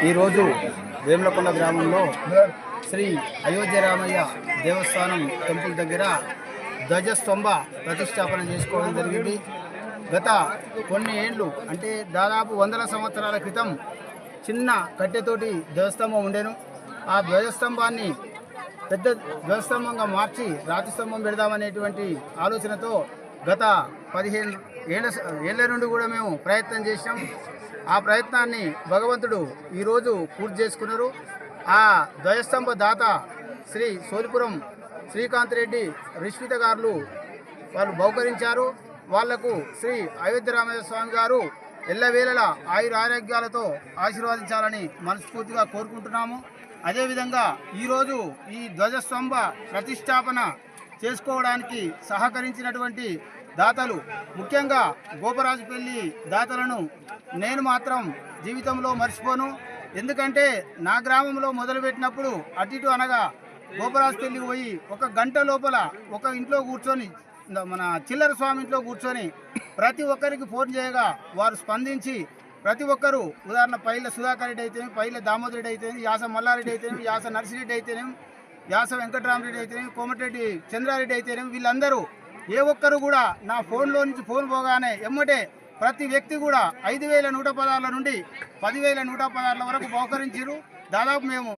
ఈరోజు వేములకొండ గ్రామంలో శ్రీ అయోధ్య రామయ్య దేవస్థానం టెంపుల్ దగ్గర ధ్వజస్తంభ ప్రతిష్టాపన చేసుకోవడం జరిగింది. గత కొన్ని ఏళ్ళు అంటే దాదాపు వందల సంవత్సరాల క్రితం చిన్న కట్టెతోటి ధ్వజస్తంభం ఉండేను. ఆ ధ్వజస్తంభాన్ని పెద్ద ధ్వజస్తంభంగా మార్చి రాతి స్తంభం పెడదామనేటువంటి ఆలోచనతో గత 15 ఏళ్ల నుండి కూడా మేము ప్రయత్నం చేసినాం. ఆ ప్రయత్నాన్ని భగవంతుడు ఈరోజు పూర్తి చేసుకున్నారు. ఆ ధ్వజస్తంభ దాత శ్రీ సోలిపురం శ్రీకాంత్ రెడ్డి రిష్విత గారు వాళ్ళు బహుకరించారు. వాళ్లకు శ్రీ అయోధ్య రామయ్య స్వామి గారు ఎల్లవేళలా ఆయుర ఆరోగ్యాలతో ఆశీర్వదించాలని మనస్ఫూర్తిగా కోరుకుంటున్నాము. అదేవిధంగా ఈరోజు ఈ ధ్వజస్తంభ ప్రతిష్టాపన చేసుకోవడానికి సహకరించినటువంటి దాతలు, ముఖ్యంగా గోపరాజుపల్లి దాతలను నేను మాత్రం జీవితంలో మర్చిపోను. ఎందుకంటే నా గ్రామంలో మొదలుపెట్టినప్పుడు అటు ఇటు అనగా గోపరాజుపల్లికి పోయి 1 గంట లోపల ఒక ఇంట్లో కూర్చొని మన చిల్లర స్వామి ఇంట్లో కూర్చొని ప్రతి ఒక్కరికి ఫోన్ చేయగా వారు స్పందించి ప్రతి ఒక్కరూ, ఉదాహరణ పైల సుధాకర్ రెడ్డి అయితేనేమి, పైల దామోదర్ రెడ్డి అయితేనేమి, యాస మల్లారెడ్డి అయితేనేమి, యాస నర్సిరెడ్డి అయితేనేమి, యాస వెంకటరామరెడ్డి అయితేనేమి, కోమటిరెడ్డి చంద్రారెడ్డి అయితేనేమి, వీళ్ళందరూ ఏ ఒక్కరు కూడా నా ఫోన్లో నుంచి ఫోన్ పోగానే ఎమ్మటే ప్రతి వ్యక్తి కూడా 5,116 నుండి 10,116 వరకు బహుకరించారు. దాదాపు మేము